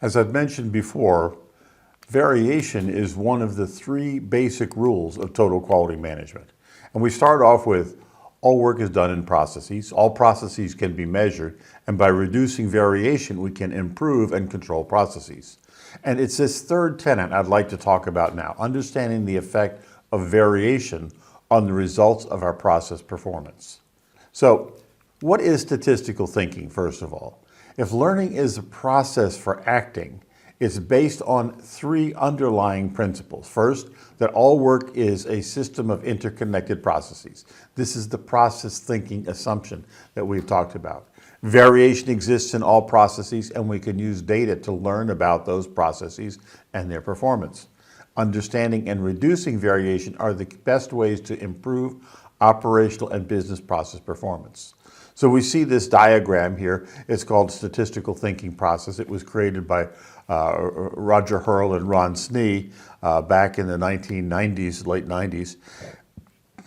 As I've mentioned before, variation is one of the three basic rules of total quality management. And we start off with all work is done in processes. All processes can be measured, and by reducing variation, we can improve and control processes. And it's this third tenet I'd like to talk about now, understanding the effect of variation on the results of our process performance. So, what is statistical thinking, first of all? If learning is a process for acting, it's based on three underlying principles. First, that all work is a system of interconnected processes. This is the process thinking assumption that we've talked about. Variation exists in all processes, and we can use data to learn about those processes and their performance. Understanding and reducing variation are the best ways to improve operational and business process performance. So we see this diagram here. It's called statistical thinking process. It was created by Roger Hurl and Ron Snee back in the 1990s, late 90s.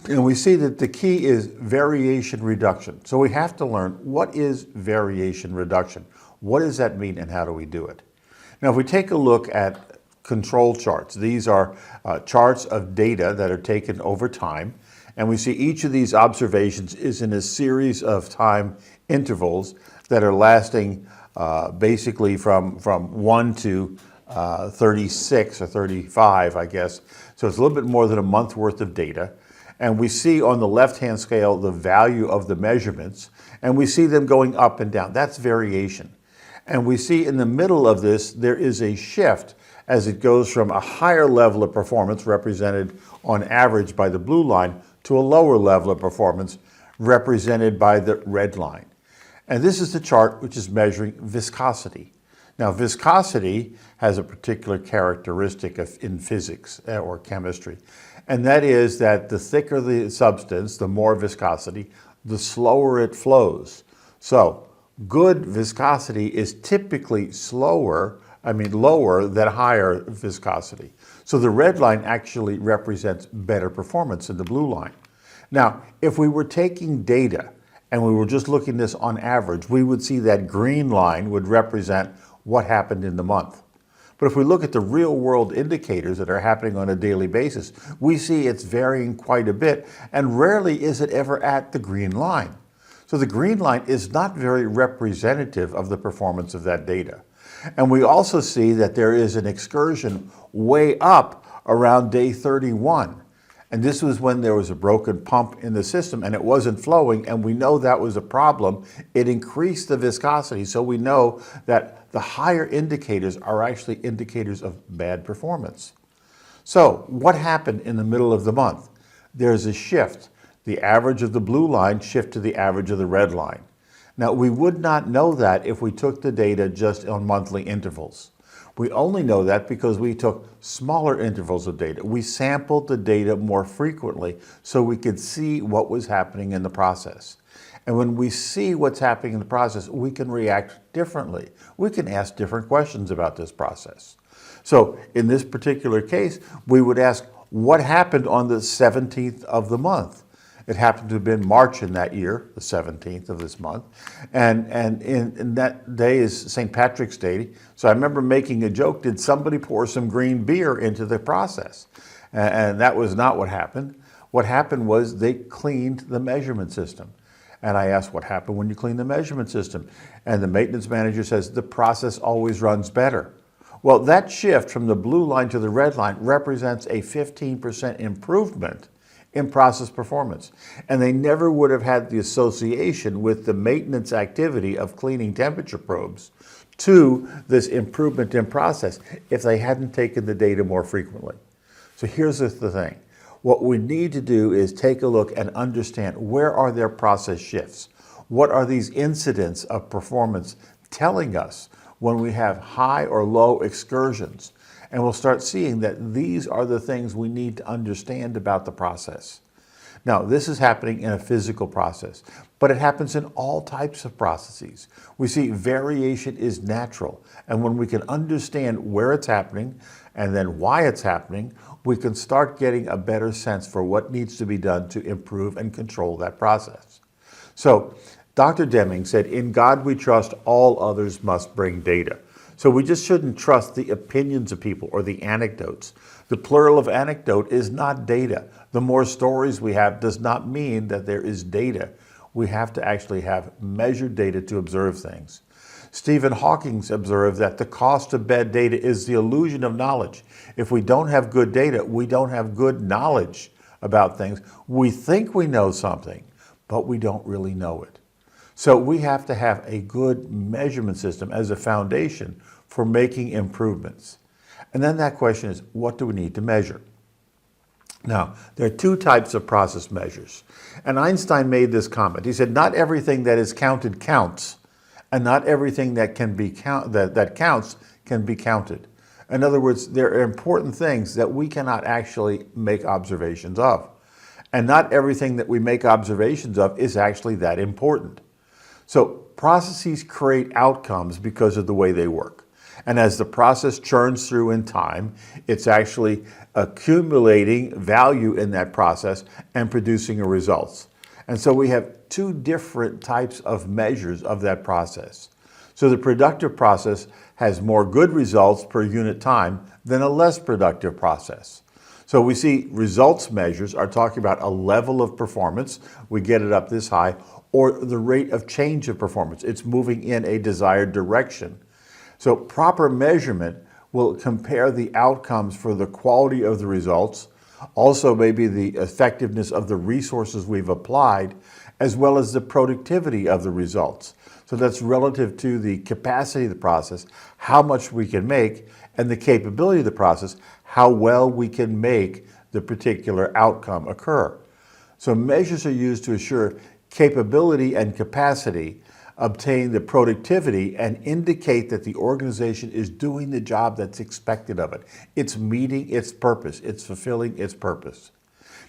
And we see that the key is variation reduction. So we have to learn, what is variation reduction? What does that mean and how do we do it? Now, if we take a look at control charts, these are charts of data that are taken over time. And we see each of these observations is in a series of time intervals that are lasting basically from 1 to 36 or 35, I guess. So it's a little bit more than a month worth of data. And we see on the left-hand scale the value of the measurements, and we see them going up and down. That's variation. And we see in the middle of this, there is a shift as it goes from a higher level of performance, represented on average by the blue line, to a lower level of performance, represented by the red line. And this is the chart which is measuring viscosity. Now, viscosity has a particular characteristic in physics or chemistry, and that is that the thicker the substance, the more viscosity, the slower it flows. So, good viscosity is typically lower than higher viscosity. So the red line actually represents better performance than the blue line. Now, if we were taking data and we were just looking at this on average, we would see that green line would represent what happened in the month. But if we look at the real world indicators that are happening on a daily basis, we see it's varying quite a bit, and rarely is it ever at the green line. So the green line is not very representative of the performance of that data. And we also see that there is an excursion way up around day 31. And this was when there was a broken pump in the system and it wasn't flowing, and we know that was a problem. It increased the viscosity, so we know that the higher indicators are actually indicators of bad performance. So what happened in the middle of the month? There's a shift. The average of the blue line shifted to the average of the red line. Now, we would not know that if we took the data just on monthly intervals. We only know that because we took smaller intervals of data. We sampled the data more frequently so we could see what was happening in the process. And when we see what's happening in the process, we can react differently. We can ask different questions about this process. So in this particular case, we would ask, what happened on the 17th of the month? It happened to have been March in that year, the 17th of this month. And in that day is St. Patrick's Day. So I remember making a joke, did somebody pour some green beer into the process? And that was not what happened. What happened was they cleaned the measurement system. And I asked, what happened when you clean the measurement system? And the maintenance manager says, the process always runs better. Well, that shift from the blue line to the red line represents a 15% improvement in process performance. And they never would have had the association with the maintenance activity of cleaning temperature probes to this improvement in process if they hadn't taken the data more frequently. So here's the thing. What we need to do is take a look and understand, where are their process shifts? What are these incidents of performance telling us when we have high or low excursions? And we'll start seeing that these are the things we need to understand about the process. Now, this is happening in a physical process, but it happens in all types of processes. We see variation is natural, and when we can understand where it's happening and then why it's happening, we can start getting a better sense for what needs to be done to improve and control that process. So, Dr. Deming said, "In God we trust, all others must bring data." So we just shouldn't trust the opinions of people or the anecdotes. The plural of anecdote is not data. The more stories we have does not mean that there is data. We have to actually have measured data to observe things. Stephen Hawking observed that the cost of bad data is the illusion of knowledge. If we don't have good data, we don't have good knowledge about things. We think we know something, but we don't really know it. So we have to have a good measurement system as a foundation for making improvements. And then that question is, what do we need to measure? Now, there are two types of process measures. And Einstein made this comment. He said, not everything that is counted counts, and not everything that can be that counts can be counted. In other words, there are important things that we cannot actually make observations of. And not everything that we make observations of is actually that important. So processes create outcomes because of the way they work. And as the process churns through in time, it's actually accumulating value in that process and producing results. And so we have two different types of measures of that process. So the productive process has more good results per unit time than a less productive process. So we see results measures are talking about a level of performance, we get it up this high, or the rate of change of performance. It's moving in a desired direction. So proper measurement will compare the outcomes for the quality of the results, also maybe the effectiveness of the resources we've applied, as well as the productivity of the results. So that's relative to the capacity of the process, how much we can make, and the capability of the process, how well we can make the particular outcome occur. So measures are used to assure capability and capacity, obtain the productivity, and indicate that the organization is doing the job that's expected of it. It's meeting its purpose. It's fulfilling its purpose.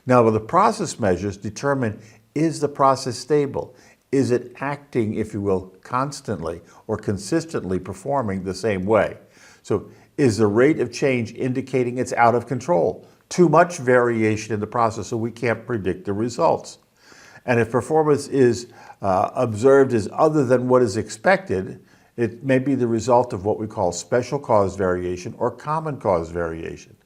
Now, the process measures determine, is the process stable? Is it acting, if you will, constantly or consistently performing the same way? So is the rate of change indicating it's out of control? Too much variation in the process so we can't predict the results. And if performance is observed as other than what is expected, it may be the result of what we call special cause variation or common cause variation.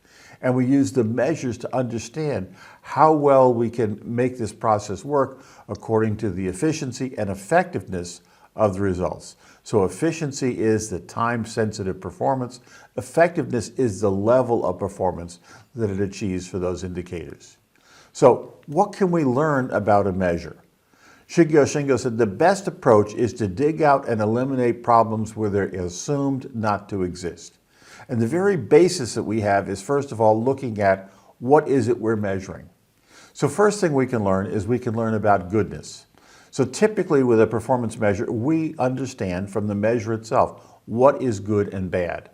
And we use the measures to understand how well we can make this process work according to the efficiency and effectiveness of the results. So efficiency is the time-sensitive performance. Effectiveness is the level of performance that it achieves for those indicators. So what can we learn about a measure? Shigeo Shingo said, the best approach is to dig out and eliminate problems where they're assumed not to exist. And the very basis that we have is, first of all, looking at what is it we're measuring. So first thing we can learn is we can learn about goodness. So typically with a performance measure, we understand from the measure itself what is good and bad.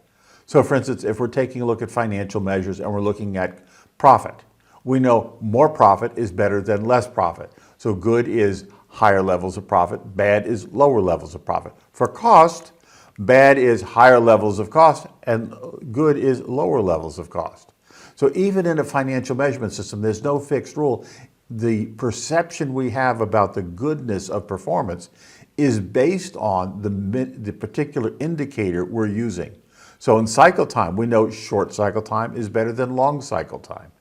So for instance, if we're taking a look at financial measures and we're looking at profit, we know more profit is better than less profit. So good is higher levels of profit, bad is lower levels of profit. For cost, bad is higher levels of cost and good is lower levels of cost. So even in a financial measurement system, there's no fixed rule. The perception we have about the goodness of performance is based on the particular indicator we're using. So in cycle time, we know short cycle time is better than long cycle time.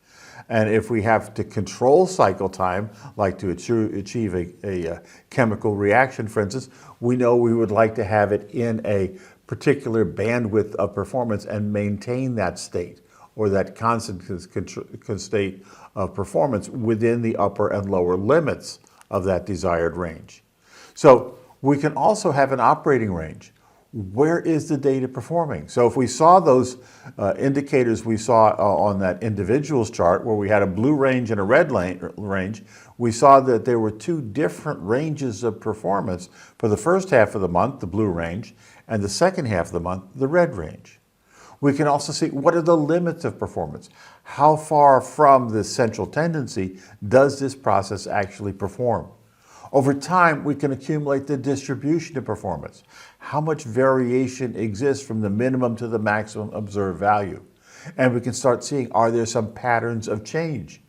And if we have to control cycle time, like to achieve a chemical reaction, for instance, we know we would like to have it in a particular bandwidth of performance and maintain that state or that constant state of performance within the upper and lower limits of that desired range. So we can also have an operating range. Where is the data performing? So if we saw those indicators we saw on that individuals chart where we had a blue range and a red range, we saw that there were two different ranges of performance for the first half of the month, the blue range, and the second half of the month, the red range. We can also see what are the limits of performance. How far from the central tendency does this process actually perform? Over time, we can accumulate the distribution of performance. How much variation exists from the minimum to the maximum observed value? And we can start seeing, are there some patterns of change?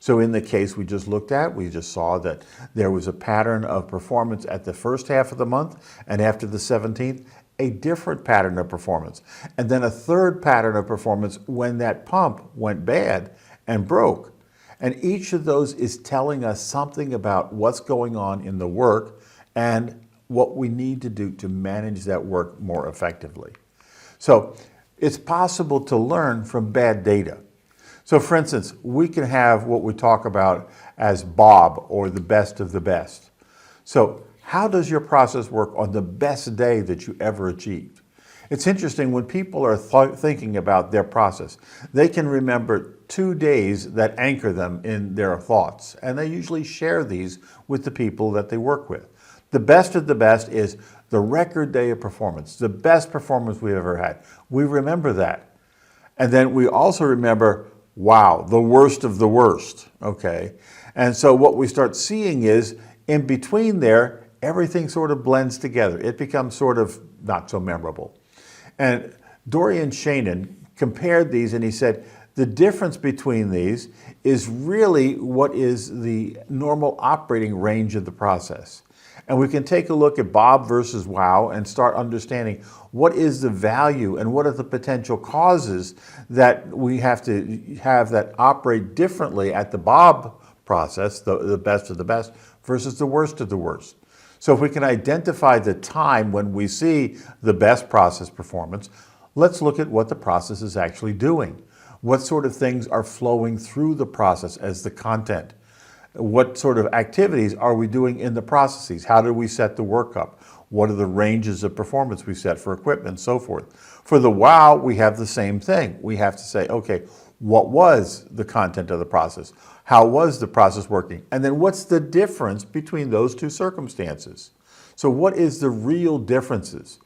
So in the case we just looked at, we just saw that there was a pattern of performance at the first half of the month, and after the 17th, a different pattern of performance. And then a third pattern of performance when that pump went bad and broke. And each of those is telling us something about what's going on in the work and what we need to do to manage that work more effectively. So it's possible to learn from bad data. So for instance, we can have what we talk about as Bob, or the best of the best. So how does your process work on the best day that you ever achieved? It's interesting when people are thinking about their process, they can remember 2 days that anchor them in their thoughts, and they usually share these with the people that they work with. The best of the best is the record day of performance, the best performance we've ever had. We remember that. And then we also remember, wow, the worst of the worst, okay? And so what we start seeing is, in between there, everything sort of blends together. It becomes sort of not so memorable. And Dorian Shannon compared these, and he said, the difference between these is really what is the normal operating range of the process. And we can take a look at Bob versus Wow and start understanding what is the value and what are the potential causes that we have to have that operate differently at the Bob process, the best of the best, versus the worst of the worst. So if we can identify the time when we see the best process performance, let's look at what the process is actually doing. What sort of things are flowing through the process as the content? What sort of activities are we doing in the processes? How do we set the work up? What are the ranges of performance we set for equipment and so forth? For the Wow, we have the same thing. We have to say, okay, what was the content of the process? How was the process working? And then what's the difference between those two circumstances? So what is the real differences?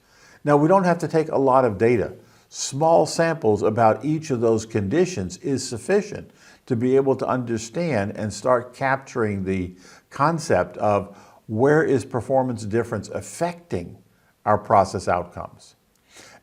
Now, we don't have to take a lot of data. Small samples about each of those conditions is sufficient to be able to understand and start capturing the concept of where is performance difference affecting our process outcomes.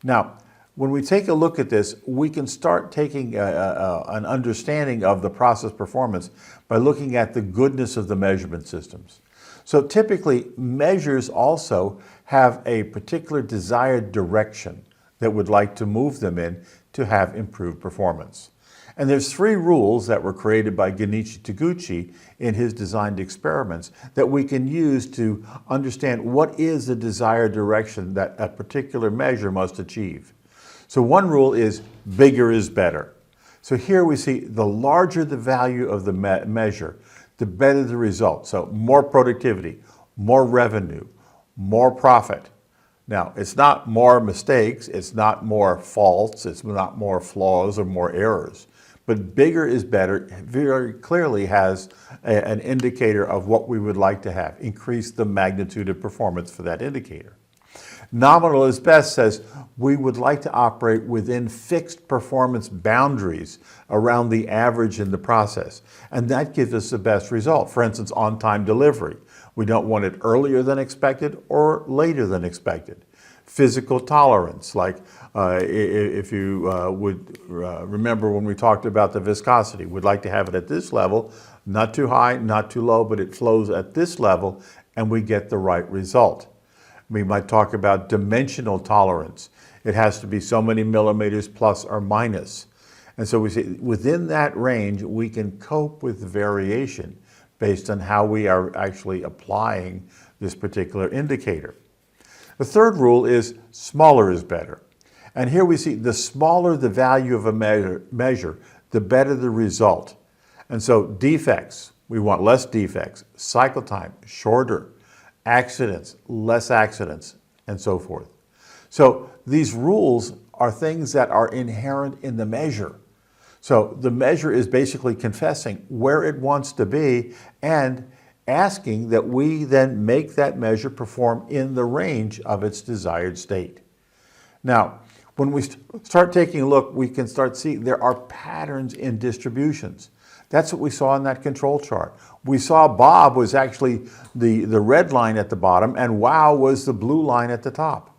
Now, when we take a look at this, we can start taking an understanding of the process performance by looking at the goodness of the measurement systems. So typically, measures also have a particular desired direction that we'd like to move them in to have improved performance. And there's 3 rules that were created by Genichi Taguchi in his designed experiments that we can use to understand what is the desired direction that a particular measure must achieve. So one rule is bigger is better. So here we see the larger the value of the measure, the better the result. So more productivity, more revenue, more profit. Now, it's not more mistakes, it's not more faults, it's not more flaws or more errors. But bigger is better very clearly has an indicator of what we would like to have, increase the magnitude of performance for that indicator. Nominal is best says we would like to operate within fixed performance boundaries around the average in the process, and that gives us the best result. For instance, on-time delivery. We don't want it earlier than expected or later than expected. Physical tolerance, like if you would remember when we talked about the viscosity, we'd like to have it at this level, not too high, not too low, but it flows at this level and we get the right result. We might talk about dimensional tolerance. It has to be so many millimeters plus or minus. And so we say within that range, we can cope with variation based on how we are actually applying this particular indicator. The third rule is smaller is better. And here we see the smaller the value of a measure, the better the result. And so defects, we want less defects. Cycle time, shorter. Accidents, less accidents, and so forth. So these rules are things that are inherent in the measure. So the measure is basically confessing where it wants to be and asking that we then make that measure perform in the range of its desired state. Now, when we start taking a look, we can start seeing there are patterns in distributions. That's what we saw in that control chart. We saw Bob was actually the red line at the bottom and Wow was the blue line at the top.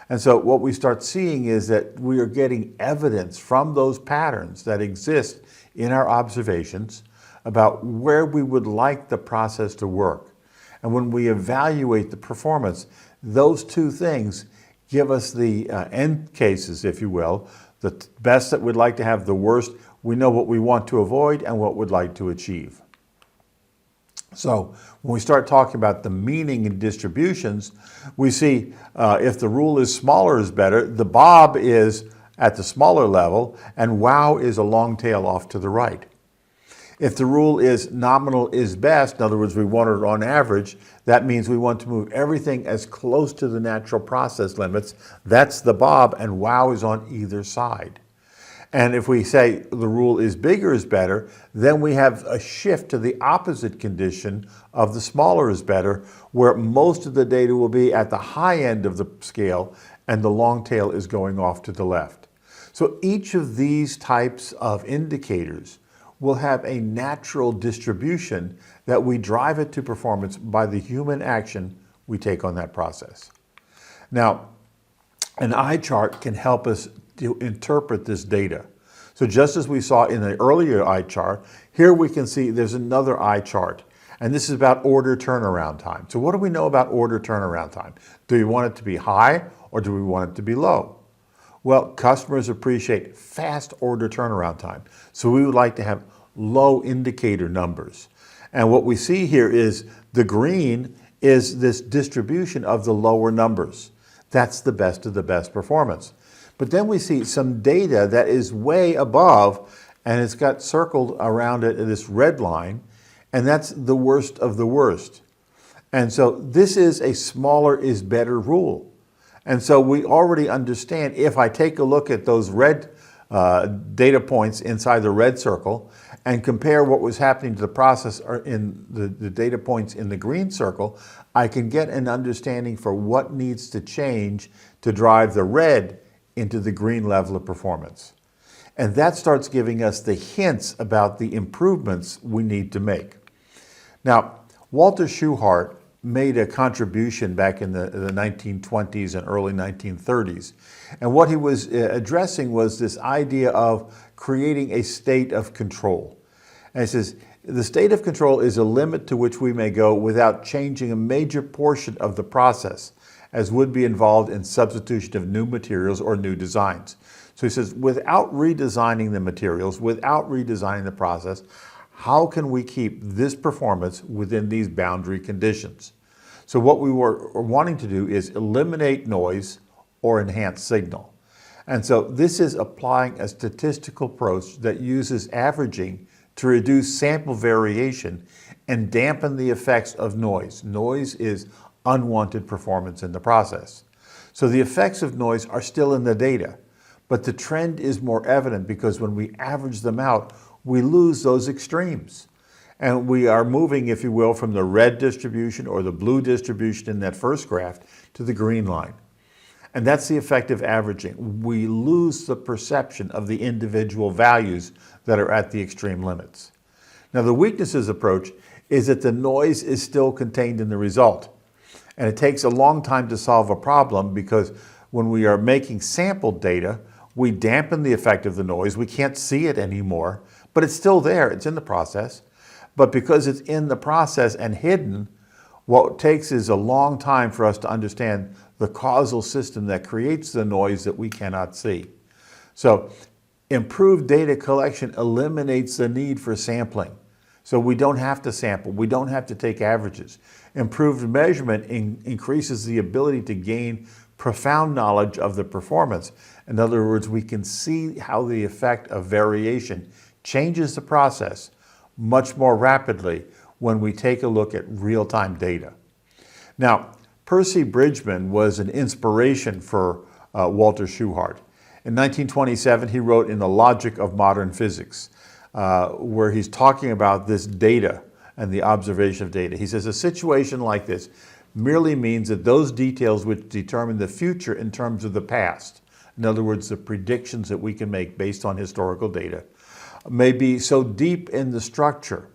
And so what we start seeing is that we are getting evidence from those patterns that exist in our observations about where we would like the process to work. And when we evaluate the performance, those two things give us the end cases, if you will, the best that we'd like to have, the worst. We know what we want to avoid and what we'd like to achieve. So when we start talking about the meaning in distributions, we see if the rule is smaller is better, the bob is at the smaller level, and wow is a long tail off to the right. If the rule is nominal is best, in other words, we want it on average, that means we want to move everything as close to the natural process limits. That's the bob, and wow is on either side. And if we say the rule is bigger is better, then we have a shift to the opposite condition of the smaller is better, where most of the data will be at the high end of the scale and the long tail is going off to the left. So each of these types of indicators will have a natural distribution that we drive it to performance by the human action we take on that process. Now, an eye chart can help us to interpret this data. So just as we saw in the earlier eye chart, here we can see there's another eye chart. And this is about order turnaround time. So what do we know about order turnaround time? Do we want it to be high or do we want it to be low? Well, customers appreciate fast order turnaround time. So we would like to have low indicator numbers. And what we see here is the green is this distribution of the lower numbers. That's the best of the best performance. But then we see some data that is way above, and it's got circled around it this red line, and that's the worst of the worst. And so this is a smaller is better rule. And so we already understand if I take a look at those red data points inside the red circle and compare what was happening to the process in the data points in the green circle, I can get an understanding for what needs to change to drive the red into the green level of performance. And that starts giving us the hints about the improvements we need to make. Now, Walter Shewhart made a contribution back in the 1920s and early 1930s. And what he was addressing was this idea of creating a state of control. And he says, the state of control is a limit to which we may go without changing a major portion of the process, as would be involved in substitution of new materials or new designs. So he says, without redesigning the materials, without redesigning the process, how can we keep this performance within these boundary conditions? So what we were wanting to do is eliminate noise or enhance signal. And so this is applying a statistical approach that uses averaging to reduce sample variation and dampen the effects of noise. Noise is unwanted performance in the process. So the effects of noise are still in the data, but the trend is more evident because when we average them out, we lose those extremes. And we are moving, if you will, from the red distribution or the blue distribution in that first graph to the green line. And that's the effect of averaging. We lose the perception of the individual values that are at the extreme limits. Now, the weaknesses approach is that the noise is still contained in the result. And it takes a long time to solve a problem because when we are making sampled data, we dampen the effect of the noise. We can't see it anymore, but it's still there. It's in the process. But because it's in the process and hidden, what it takes is a long time for us to understand the causal system that creates the noise that we cannot see. So improved data collection eliminates the need for sampling. So we don't have to sample. We don't have to take averages. Improved measurement increases the ability to gain profound knowledge of the performance. In other words, we can see how the effect of variation changes the process much more rapidly when we take a look at real-time data. Now, Percy Bridgeman was an inspiration for Walter Shewhart. In 1927, he wrote in The Logic of Modern Physics, where he's talking about this data and the observation of data. He says, a situation like this merely means that those details which determine the future in terms of the past, in other words, the predictions that we can make based on historical data, may be so deep in the structure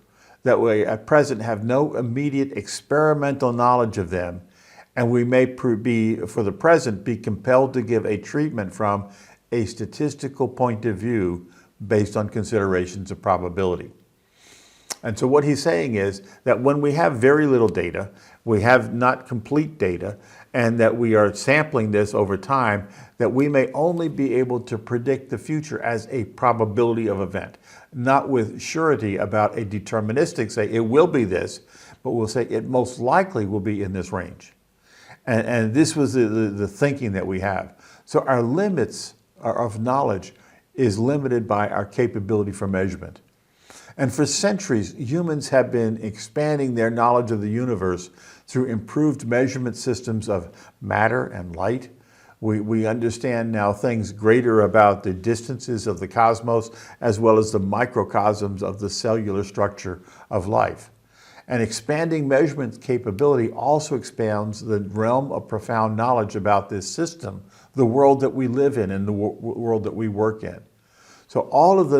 that we at present have no immediate experimental knowledge of them, and we may be, for the present, be compelled to give a treatment from a statistical point of view based on considerations of probability. And so what he's saying is that when we have very little data, we have not complete data, and that we are sampling this over time, that we may only be able to predict the future as a probability of event, not with surety about a deterministic, say it will be this, but we'll say it most likely will be in this range. And this was the thinking that we have. So our limits of knowledge is limited by our capability for measurement. And for centuries, humans have been expanding their knowledge of the universe through improved measurement systems of matter and light. We understand now things greater about the distances of the cosmos, as well as the microcosms of the cellular structure of life. And expanding measurement capability also expands the realm of profound knowledge about this system, the world that we live in and the world that we work in. So all of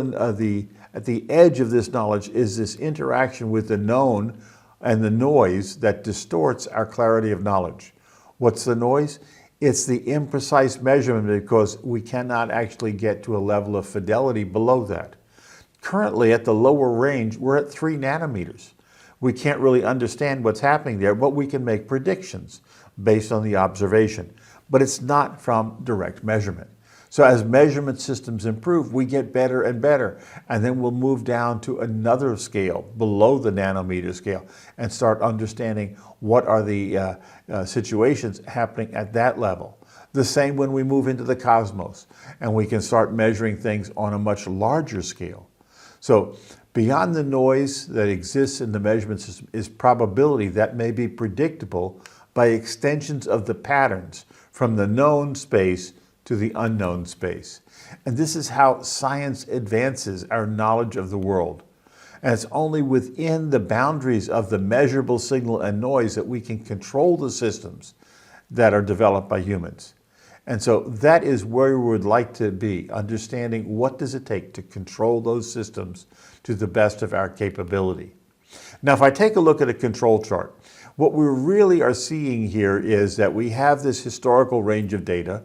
at the edge of this knowledge is this interaction with the known and the noise that distorts our clarity of knowledge. What's the noise? It's the imprecise measurement, because we cannot actually get to a level of fidelity below that. Currently, at the lower range, we're at 3 nanometers. We can't really understand what's happening there, but we can make predictions based on the observation. But it's not from direct measurement. So as measurement systems improve, we get better and better. And then we'll move down to another scale, below the nanometer scale, and start understanding what are the situations happening at that level. The same when we move into the cosmos, and we can start measuring things on a much larger scale. So beyond the noise that exists in the measurement system is probability that may be predictable by extensions of the patterns from the known space to the unknown space. And this is how science advances our knowledge of the world. And it's only within the boundaries of the measurable signal and noise that we can control the systems that are developed by humans. And so that is where we would like to be, understanding what does it take to control those systems to the best of our capability. Now, if I take a look at a control chart, what we really are seeing here is that we have this historical range of data.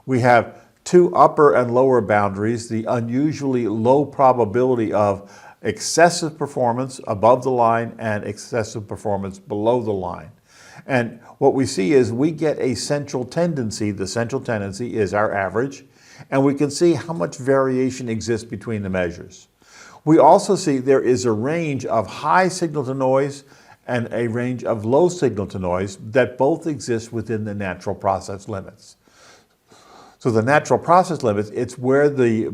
We have 2 upper and lower boundaries, the unusually low probability of excessive performance above the line and excessive performance below the line. And what we see is we get a central tendency. The central tendency is our average, and we can see how much variation exists between the measures. We also see there is a range of high signal to noise and a range of low signal to noise that both exist within the natural process limits. So the natural process limits, it's where the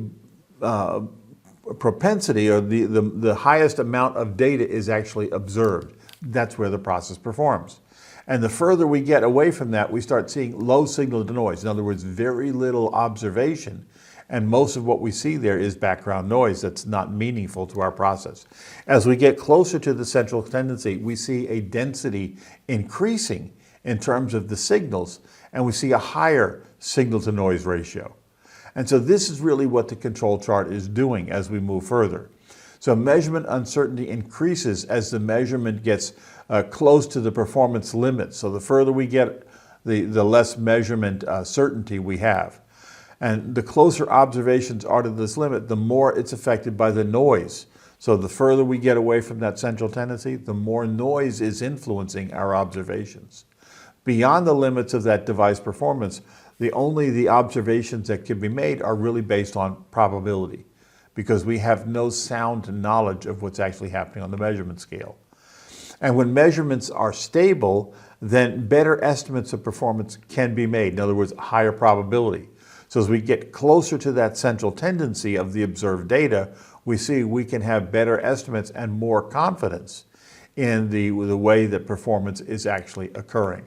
propensity or the highest amount of data is actually observed. That's where the process performs. And the further we get away from that, we start seeing low signal to noise. In other words, very little observation. And most of what we see there is background noise that's not meaningful to our process. As we get closer to the central tendency, we see a density increasing in terms of the signals, and we see a higher signal to noise ratio. And so this is really what the control chart is doing as we move further. So measurement uncertainty increases as the measurement gets close to the performance limit. So the further we get, the less measurement certainty we have. And the closer observations are to this limit, the more it's affected by the noise. So the further we get away from that central tendency, the more noise is influencing our observations. Beyond the limits of that device performance, only the observations that can be made are really based on probability, because we have no sound knowledge of what's actually happening on the measurement scale. And when measurements are stable, then better estimates of performance can be made. In other words, higher probability. So as we get closer to that central tendency of the observed data, we see we can have better estimates and more confidence in the way that performance is actually occurring.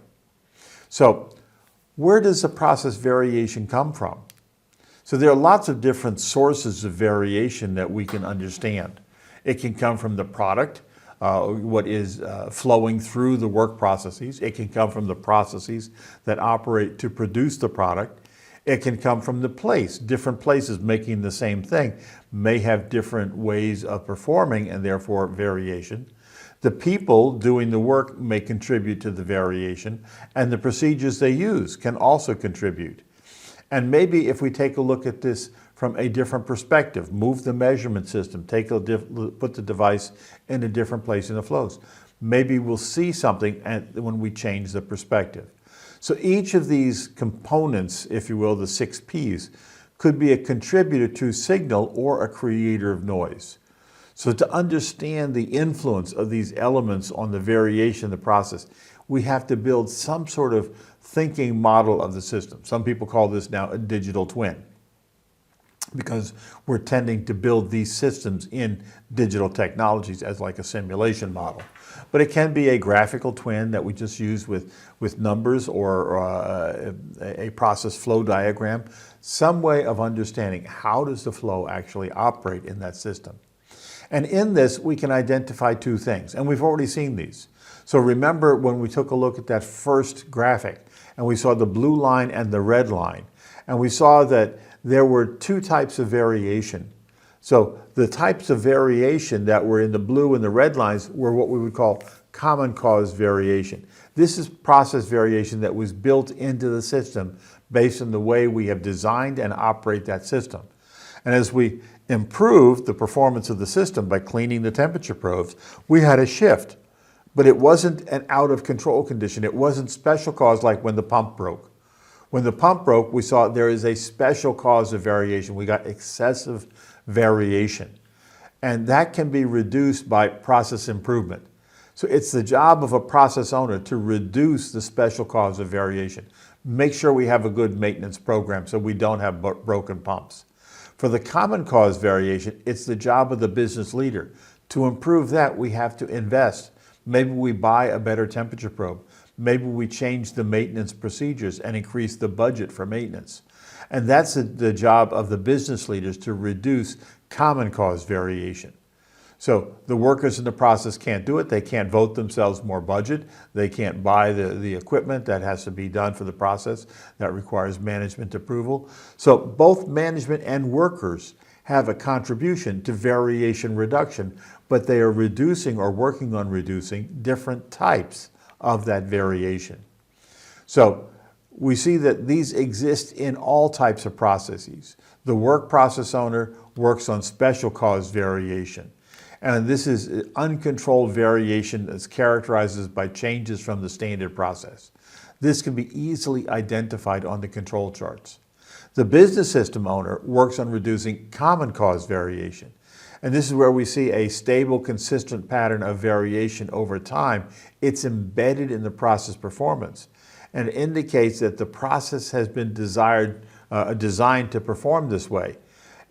So where does the process variation come from? So there are lots of different sources of variation that we can understand. It can come from the product, what is flowing through the work processes. It can come from the processes that operate to produce the product. It can come from the place. Different places making the same thing may have different ways of performing and therefore variation. The people doing the work may contribute to the variation, and the procedures they use can also contribute. And maybe if we take a look at this from a different perspective, move the measurement system, put the device in a different place in the flows. Maybe we'll see something when we change the perspective. So each of these components, if you will, the 6 Ps, could be a contributor to signal or a creator of noise. So to understand the influence of these elements on the variation in the process, we have to build some sort of thinking model of the system. Some people call this now a digital twin, because we're tending to build these systems in digital technologies as like a simulation model. But it can be a graphical twin that we just use with numbers, or a process flow diagram, some way of understanding how does the flow actually operate in that system. And in this, we can identify 2 things, and we've already seen these. So remember when we took a look at that first graphic, and we saw the blue line and the red line, and we saw that there were 2 types of variation. So the types of variation that were in the blue and the red lines were what we would call common cause variation. This is process variation that was built into the system based on the way we have designed and operate that system. And as we improved the performance of the system by cleaning the temperature probes, we had a shift. But it wasn't an out of control condition. It wasn't special cause like when the pump broke. When the pump broke, we saw there is a special cause of variation. We got excessive variation. And that can be reduced by process improvement. So it's the job of a process owner to reduce the special cause of variation. Make sure we have a good maintenance program so we don't have broken pumps. For the common cause variation, it's the job of the business leader. To improve that, we have to invest. Maybe we buy a better temperature probe. Maybe we change the maintenance procedures and increase the budget for maintenance. And that's the job of the business leaders, to reduce common cause variation. So the workers in the process can't do it. They can't vote themselves more budget. They can't buy the equipment that has to be done for the process that requires management approval. So both management and workers have a contribution to variation reduction, but they are reducing or working on reducing different types of that variation. So we see that these exist in all types of processes. The work process owner works on special cause variation. And this is uncontrolled variation that's characterized by changes from the standard process. This can be easily identified on the control charts. The business system owner works on reducing common cause variation. And this is where we see a stable, consistent pattern of variation over time. It's embedded in the process performance, and it indicates that the process has been designed to perform this way.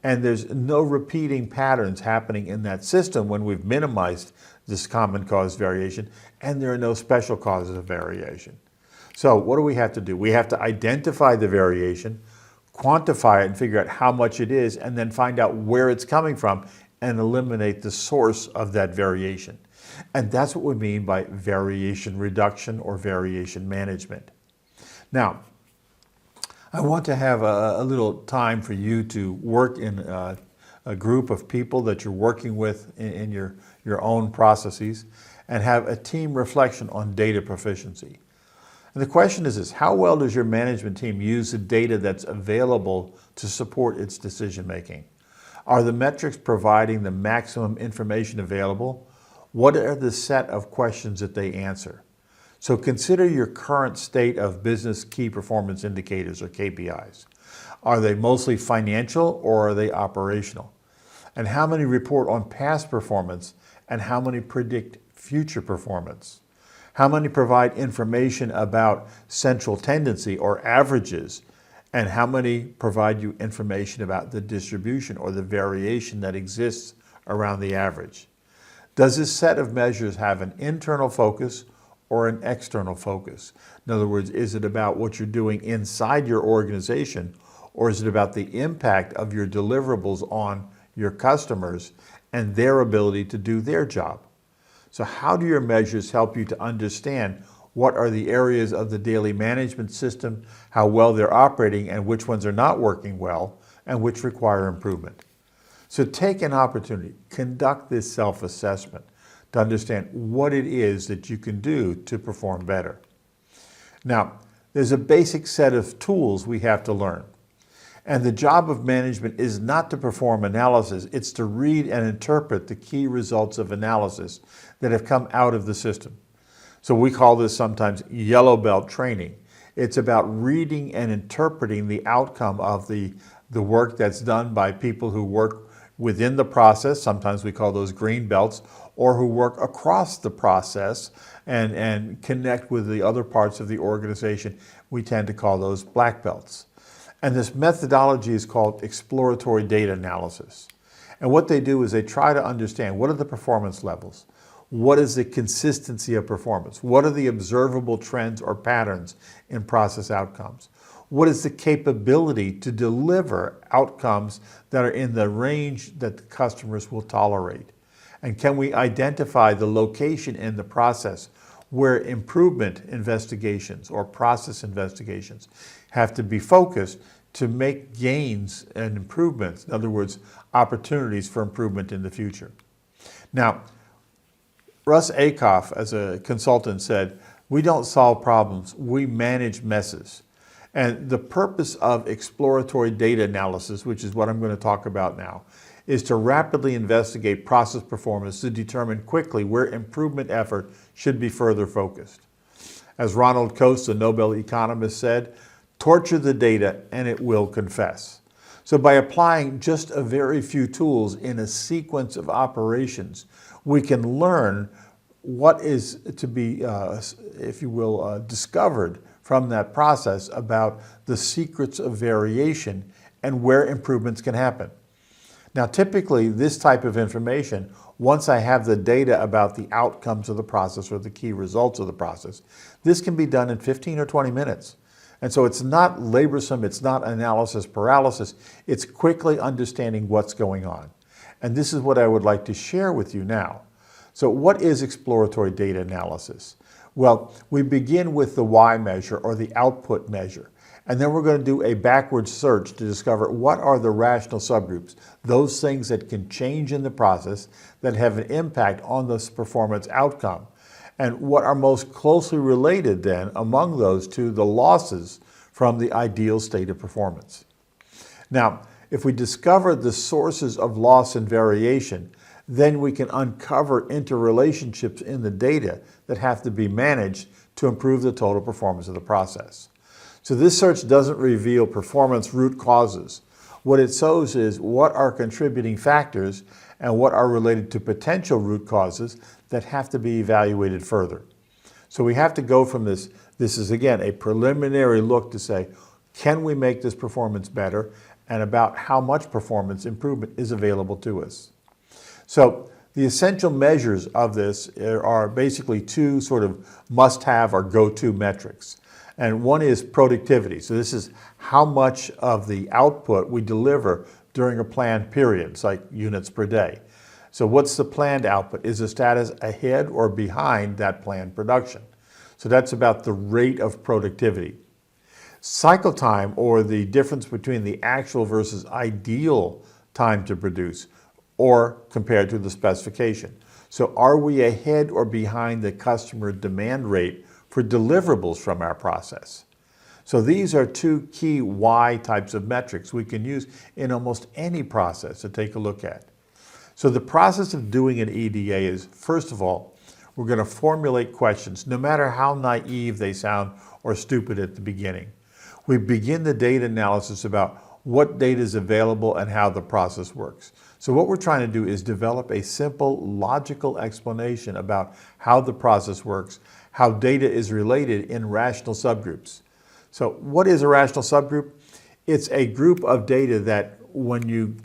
And there's no repeating patterns happening in that system when we've minimized this common cause variation, and there are no special causes of variation. So what do we have to do? We have to identify the variation, quantify it and figure out how much it is, and then find out where it's coming from and eliminate the source of that variation. And that's what we mean by variation reduction or variation management. Now, I want to have a little time for you to work in a group of people that you're working with in your own processes, and have a team reflection on data proficiency. And the question is this: how well does your management team use the data that's available to support its decision making? Are the metrics providing the maximum information available? What are the set of questions that they answer? So consider your current state of business key performance indicators, or KPIs. Are they mostly financial or are they operational? And how many report on past performance, and how many predict future performance? How many provide information about central tendency or averages? And how many provide you information about the distribution or the variation that exists around the average? Does this set of measures have an internal focus or an external focus? In other words, is it about what you're doing inside your organization, or is it about the impact of your deliverables on your customers and their ability to do their job? So how do your measures help you to understand what are the areas of the daily management system, how well they're operating, and which ones are not working well, and which require improvement? So take an opportunity, conduct this self-assessment to understand what it is that you can do to perform better. Now, there's a basic set of tools we have to learn. And the job of management is not to perform analysis, it's to read and interpret the key results of analysis that have come out of the system. So we call this sometimes yellow belt training. It's about reading and interpreting the outcome of the work that's done by people who work within the process, sometimes we call those green belts, or who work across the process and connect with the other parts of the organization. We tend to call those black belts. And this methodology is called exploratory data analysis. And what they do is they try to understand what are the performance levels, what is the consistency of performance, what are the observable trends or patterns in process outcomes, what is the capability to deliver outcomes that are in the range that the customers will tolerate, and can we identify the location in the process where improvement investigations or process investigations have to be focused to make gains and improvements, in other words, opportunities for improvement in the future. Now, Russ Akoff, as a consultant, said, "We don't solve problems, we manage messes." And the purpose of exploratory data analysis, which is what I'm going to talk about now, is to rapidly investigate process performance to determine quickly where improvement effort should be further focused. As Ronald Coase, the Nobel economist, said, "Torture the data and it will confess." So by applying just a very few tools in a sequence of operations, we can learn what is to be, if you will, discovered from that process about the secrets of variation and where improvements can happen. Now, typically, this type of information, once I have the data about the outcomes of the process or the key results of the process, this can be done in 15 or 20 minutes. And so it's not laborsome, it's not analysis paralysis, it's quickly understanding what's going on. And this is what I would like to share with you now. So what is exploratory data analysis? Well, we begin with the Y measure or the output measure. And then we're going to do a backward search to discover what are the rational subgroups, those things that can change in the process that have an impact on this performance outcome. And what are most closely related then among those to the losses from the ideal state of performance. Now, if we discover the sources of loss and variation, then we can uncover interrelationships in the data that have to be managed to improve the total performance of the process. So this search doesn't reveal performance root causes. What it shows is what are contributing factors and what are related to potential root causes that have to be evaluated further. So we have to go from this is again a preliminary look to say, can we make this performance better, and about how much performance improvement is available to us. So the essential measures of this are basically two sort of must-have or go-to metrics. And one is productivity. So this is how much of the output we deliver during a planned period. It's like units per day. So what's the planned output? Is the status ahead or behind that planned production? So that's about the rate of productivity. Cycle time, or the difference between the actual versus ideal time to produce, or compared to the specification. So are we ahead or behind the customer demand rate for deliverables from our process? So these are two key Y types of metrics we can use in almost any process to take a look at. So the process of doing an EDA is, first of all, we're going to formulate questions, no matter how naive they sound or stupid at the beginning. We begin the data analysis about what data is available and how the process works. So what we're trying to do is develop a simple, logical explanation about how the process works, how data is related in rational subgroups. So what is a rational subgroup? It's a group of data that when you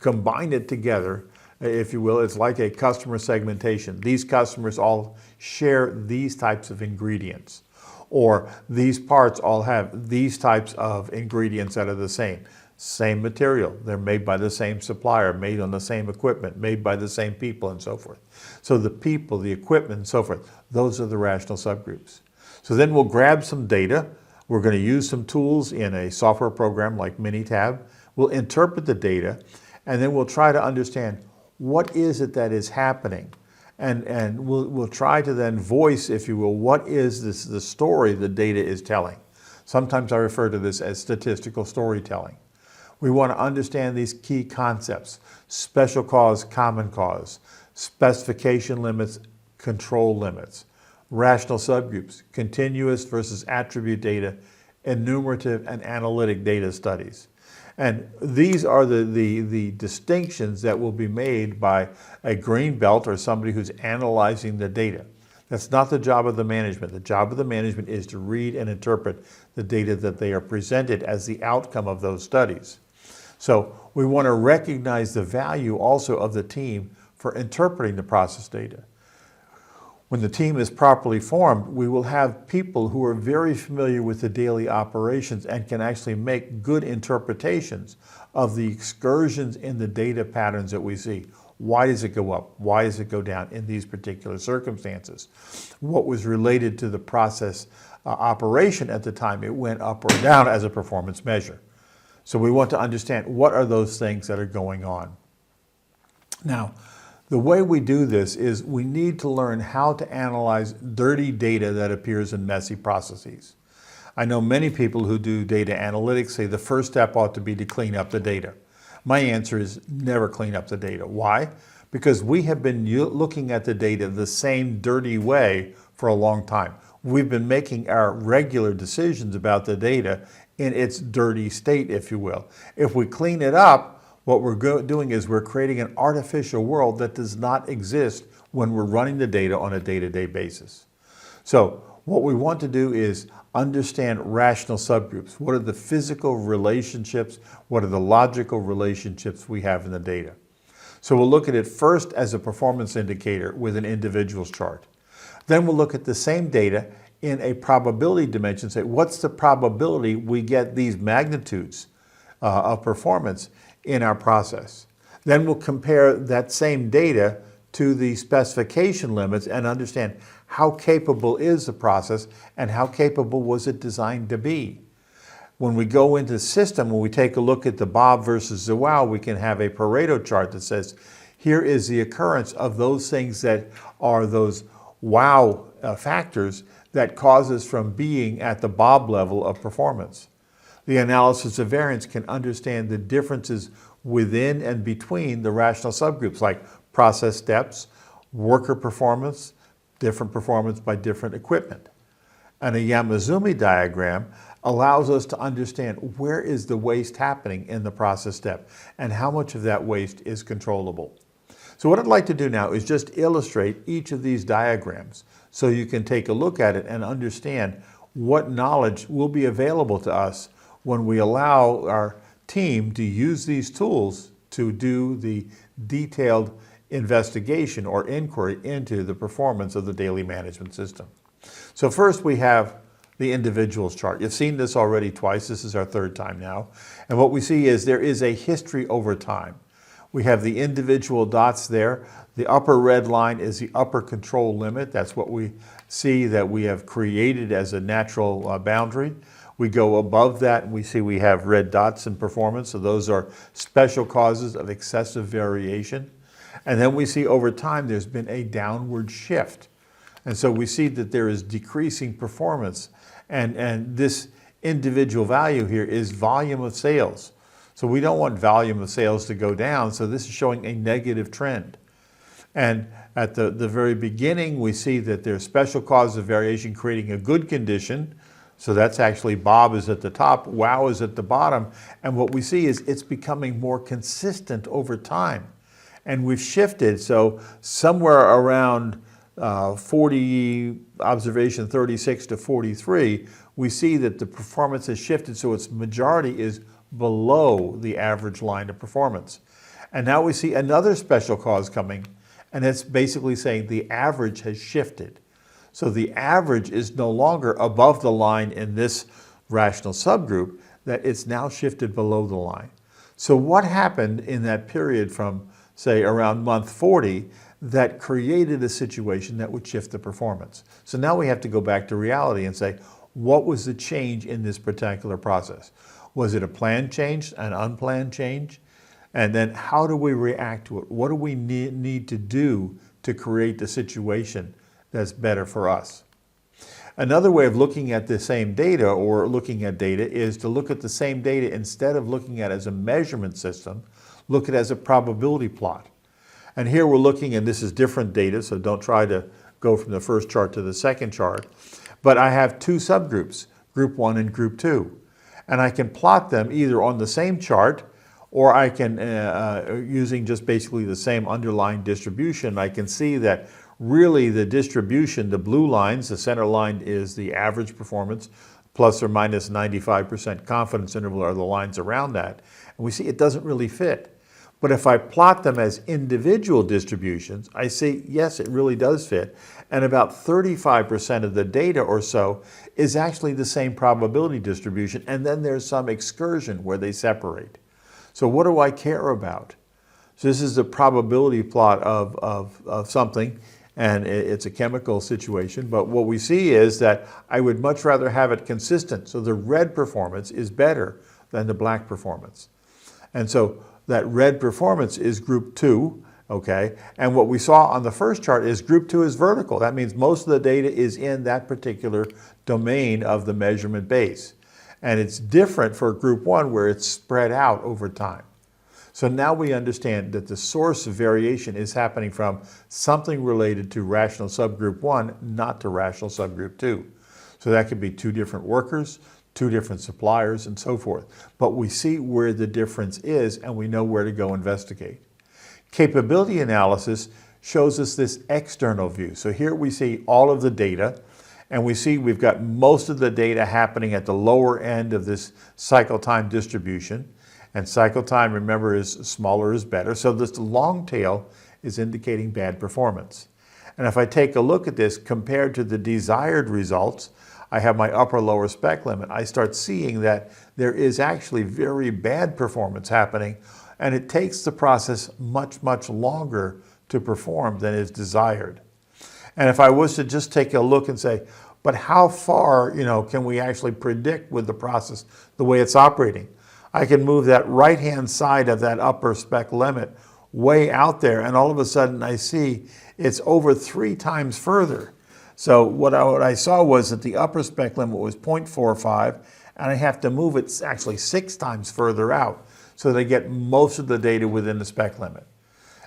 combine it together, if you will, it's like a customer segmentation. These customers all share these types of ingredients, or these parts all have these types of ingredients that are the same. Same material, they're made by the same supplier, made on the same equipment, made by the same people, and so forth. So the people, the equipment, and so forth, those are the rational subgroups. So then we'll grab some data. We're going to use some tools in a software program like Minitab. We'll interpret the data, and then we'll try to understand what is it that is happening. And we'll try to then voice, if you will, what is the story the data is telling. Sometimes I refer to this as statistical storytelling. We want to understand these key concepts: special cause, common cause, specification limits, control limits, rational subgroups, continuous versus attribute data, enumerative and analytic data studies. And these are the distinctions that will be made by a green belt or somebody who's analyzing the data. That's not the job of the management. The job of the management is to read and interpret the data that they are presented as the outcome of those studies. So we want to recognize the value also of the team for interpreting the process data. When the team is properly formed, we will have people who are very familiar with the daily operations and can actually make good interpretations of the excursions in the data patterns that we see. Why does it go up? Why does it go down in these particular circumstances? What was related to the process operation at the time it went up or down as a performance measure? So we want to understand what are those things that are going on. Now, the way we do this is we need to learn how to analyze dirty data that appears in messy processes. I know many people who do data analytics say the first step ought to be to clean up the data. My answer is never clean up the data. Why? Because we have been looking at the data the same dirty way for a long time. We've been making our regular decisions about the data in its dirty state, if you will. If we clean it up, what we're doing is we're creating an artificial world that does not exist when we're running the data on a day-to-day basis. So what we want to do is understand rational subgroups. What are the physical relationships? What are the logical relationships we have in the data? So we'll look at it first as a performance indicator with an individuals chart. Then we'll look at the same data in a probability dimension, say what's the probability we get these magnitudes of performance in our process. Then we'll compare that same data to the specification limits and understand how capable is the process and how capable was it designed to be. When we go into the system, when we take a look at the Bob versus the wow, we can have a Pareto chart that says, here is the occurrence of those things that are those wow factors that cause us from being at the Bob level of performance. The analysis of variance can understand the differences within and between the rational subgroups, like process steps, worker performance, different performance by different equipment. And a Yamazumi diagram allows us to understand where is the waste happening in the process step and how much of that waste is controllable. So what I'd like to do now is just illustrate each of these diagrams so you can take a look at it and understand what knowledge will be available to us when we allow our team to use these tools to do the detailed investigation or inquiry into the performance of the daily management system. So first we have the individuals chart. You've seen this already twice. This is our third time now. And what we see is there is a history over time. We have the individual dots there. The upper red line is the upper control limit. That's what we see that we have created as a natural boundary. We go above that and we see we have red dots in performance. So those are special causes of excessive variation. And then we see over time there's been a downward shift. And so we see that there is decreasing performance. And this individual value here is volume of sales. So we don't want volume of sales to go down. So this is showing a negative trend. And at the very beginning, we see that there's special causes of variation creating a good condition. So that's actually Bob is at the top, wow is at the bottom. And what we see is it's becoming more consistent over time. And we've shifted, so somewhere around 40, observation 36 to 43, we see that the performance has shifted, so its majority is below the average line of performance. And now we see another special cause coming, and it's basically saying the average has shifted. So the average is no longer above the line in this rational subgroup, that it's now shifted below the line. So what happened in that period from, say, around month 40 that created a situation that would shift the performance? So now we have to go back to reality and say, what was the change in this particular process? Was it a planned change, an unplanned change? And then how do we react to it? What do we need to do to create the situation that's better for us? Another way of looking at the same data or looking at data is to look at the same data instead of looking at it as a measurement system, look at it as a probability plot. And here we're looking, and this is different data, so don't try to go from the first chart to the second chart. But I have two subgroups, group 1 and group 2. And I can plot them either on the same chart, or I can, using just basically the same underlying distribution, I can see that really the distribution, the blue lines, the center line is the average performance, plus or minus 95% confidence interval are the lines around that. And we see it doesn't really fit. But if I plot them as individual distributions, I see, yes, it really does fit. And about 35% of the data or so is actually the same probability distribution. And then there's some excursion where they separate. So what do I care about? So this is the probability plot of something, and it's a chemical situation. But what we see is that I would much rather have it consistent. So the red performance is better than the black performance. And so that red performance is group 2, okay? And what we saw on the first chart is group 2 is vertical. That means most of the data is in that particular domain of the measurement base. And it's different for group 1 where it's spread out over time. So now we understand that the source of variation is happening from something related to rational subgroup 1, not to rational subgroup 2. So that could be 2 different workers, 2 different suppliers, and so forth. But we see where the difference is, and we know where to go investigate. Capability analysis shows us this external view. So here we see all of the data, and we see we've got most of the data happening at the lower end of this cycle time distribution. And cycle time, remember, is smaller is better. So this long tail is indicating bad performance. And if I take a look at this compared to the desired results, I have my upper-lower spec limit. I start seeing that there is actually very bad performance happening, and it takes the process much, much longer to perform than is desired. And if I was to just take a look and say, but how far, can we actually predict with the process the way it's operating? I can move that right-hand side of that upper spec limit way out there, and all of a sudden I see it's over 3 times further. So what I saw was that the upper spec limit was 0.45, and I have to move it actually 6 times further out so that I get most of the data within the spec limit.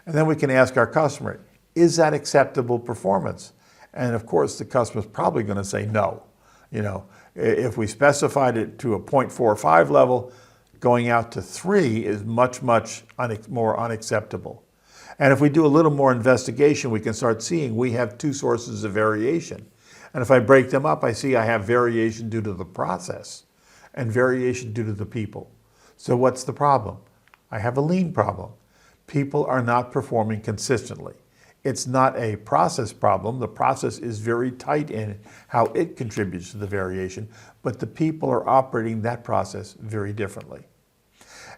And then we can ask our customer, is that acceptable performance? And of course, the customer's probably going to say no. If we specified it to a 0.45 level, going out to 3 is much, much more unacceptable. And if we do a little more investigation, we can start seeing we have 2 sources of variation. And if I break them up, I see I have variation due to the process and variation due to the people. So what's the problem? I have a lean problem. People are not performing consistently. It's not a process problem. The process is very tight in how it contributes to the variation, but the people are operating that process very differently.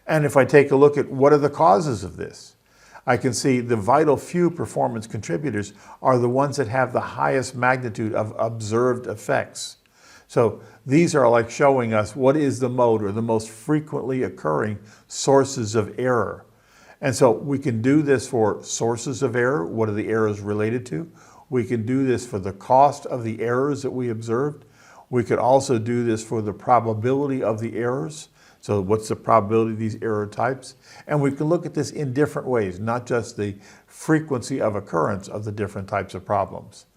And if I take a look at what are the causes of this, I can see the vital few performance contributors are the ones that have the highest magnitude of observed effects. So these are like showing us what is the mode or the most frequently occurring sources of error. And so we can do this for sources of error. What are the errors related to? We can do this for the cost of the errors that we observed. We could also do this for the probability of the errors. So what's the probability of these error types? And we can look at this in different ways, not just the frequency of occurrence of the different types of problems.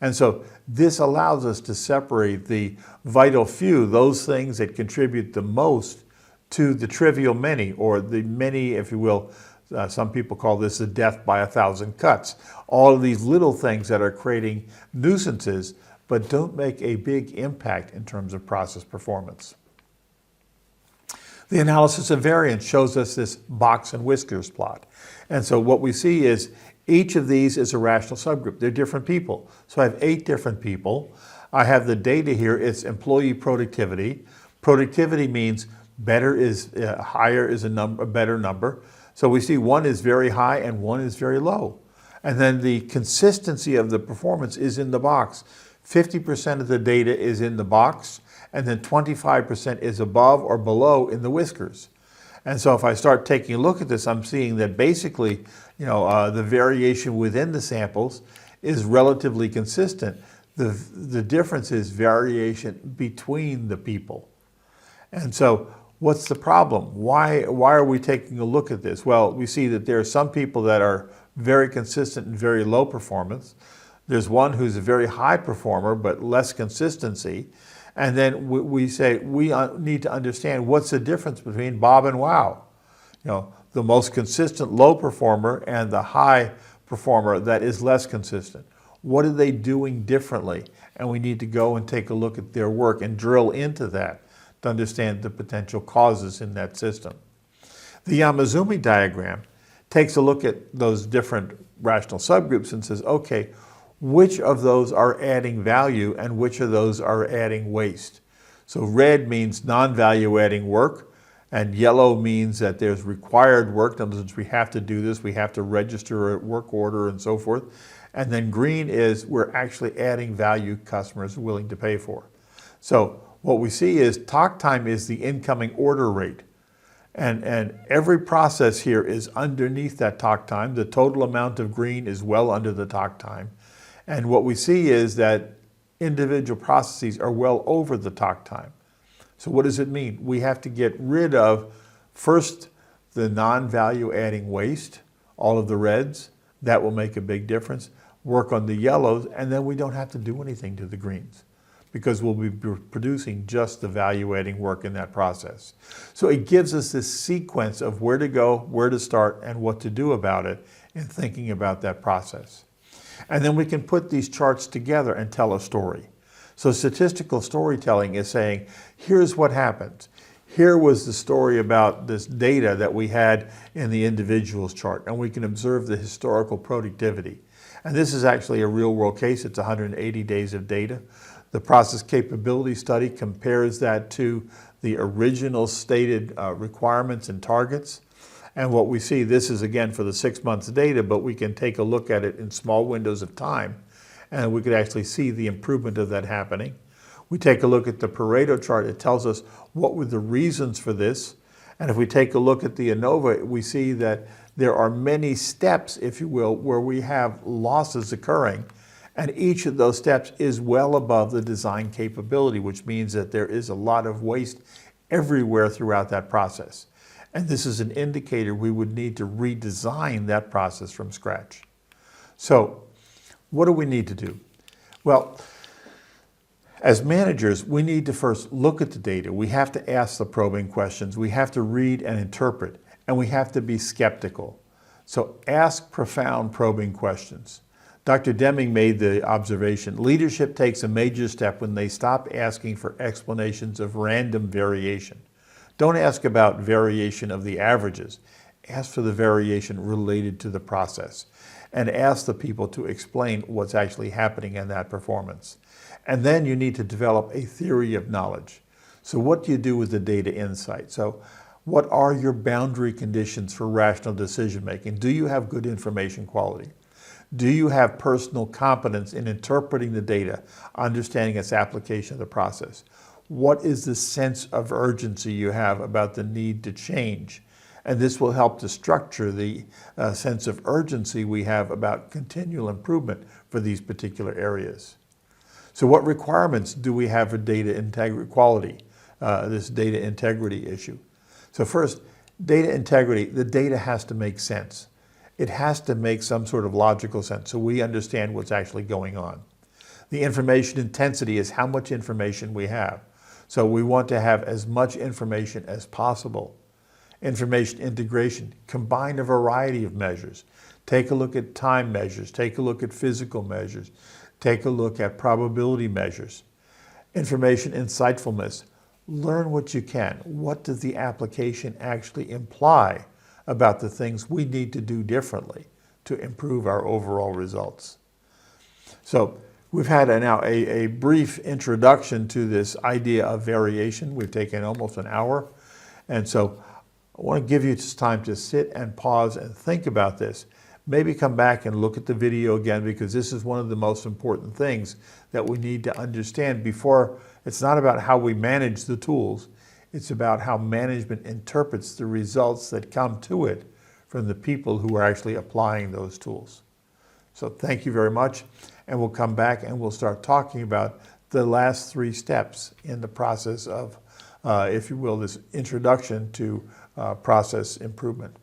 And so this allows us to separate the vital few, those things that contribute the most, to the trivial many, or the many, if you will. Some people call this the death by 1,000 cuts. All of these little things that are creating nuisances, but don't make a big impact in terms of process performance. The analysis of variance shows us this box and whiskers plot. And so what we see is each of these is a rational subgroup. They're different people. So I have 8 different people. I have the data here. It's employee productivity. Productivity means better is higher is a better number. So we see 1 is very high and 1 is very low. And then the consistency of the performance is in the box. 50% of the data is in the box, and then 25% is above or below in the whiskers. And so if I start taking a look at this, I'm seeing that basically, the variation within the samples is relatively consistent. The difference is variation between the people. And so what's the problem? Why are we taking a look at this? Well, we see that there are some people that are very consistent and very low performance. There's one who's a very high performer but less consistency. And then we say we need to understand what's the difference between Bob and Wow. The most consistent low performer and the high performer that is less consistent. What are they doing differently? And we need to go and take a look at their work and drill into that to understand the potential causes in that system. The Yamazumi diagram takes a look at those different rational subgroups and says, okay, which of those are adding value and which of those are adding waste? So red means non-value adding work, and yellow means that there's required work. In other words, we have to do this, we have to register a work order and so forth. And then green is we're actually adding value customers are willing to pay for. So what we see is talk time is the incoming order rate. And every process here is underneath that talk time. The total amount of green is well under the talk time. And what we see is that individual processes are well over the talk time. So what does it mean? We have to get rid of, first, the non-value adding waste, all of the reds. That will make a big difference. Work on the yellows, and then we don't have to do anything to the greens because we'll be producing just the value-adding work in that process. So it gives us this sequence of where to go, where to start, and what to do about it in thinking about that process. And then we can put these charts together and tell a story. So statistical storytelling is saying, here's what happened. Here was the story about this data that we had in the individuals chart, and we can observe the historical productivity. And this is actually a real-world case. It's 180 days of data. The process capability study compares that to the original stated requirements and targets. And what we see, this is again for the 6 months data, but we can take a look at it in small windows of time, and we could actually see the improvement of that happening. We take a look at the Pareto chart. It tells us what were the reasons for this. And if we take a look at the ANOVA, we see that there are many steps, if you will, where we have losses occurring. And each of those steps is well above the design capability, which means that there is a lot of waste everywhere throughout that process. And this is an indicator we would need to redesign that process from scratch. So what do we need to do? Well, as managers, we need to first look at the data. We have to ask the probing questions. We have to read and interpret, and we have to be skeptical. So ask profound probing questions. Dr. Deming made the observation, leadership takes a major step when they stop asking for explanations of random variation. Don't ask about variation of the averages. Ask for the variation related to the process, and ask the people to explain what's actually happening in that performance. And then you need to develop a theory of knowledge. So what do you do with the data insight? So what are your boundary conditions for rational decision making? Do you have good information quality? Do you have personal competence in interpreting the data, understanding its application of the process? What is the sense of urgency you have about the need to change? And this will help to structure the sense of urgency we have about continual improvement for these particular areas. So what requirements do we have for data integrity quality, this data integrity issue? So first, data integrity, the data has to make sense. It has to make some sort of logical sense so we understand what's actually going on. The information intensity is how much information we have. So we want to have as much information as possible. Information integration, combine a variety of measures. Take a look at time measures, take a look at physical measures, take a look at probability measures. Information insightfulness, learn what you can. What does the application actually imply about the things we need to do differently to improve our overall results? So we've had now a brief introduction to this idea of variation. We've taken almost an hour. And so I want to give you just time to sit and pause and think about this. Maybe come back and look at the video again, because this is one of the most important things that we need to understand before. It's not about how we manage the tools. It's about how management interprets the results that come to it from the people who are actually applying those tools. So thank you very much, and we'll come back and we'll start talking about the last 3 steps in the process of, if you will, this introduction to process improvement.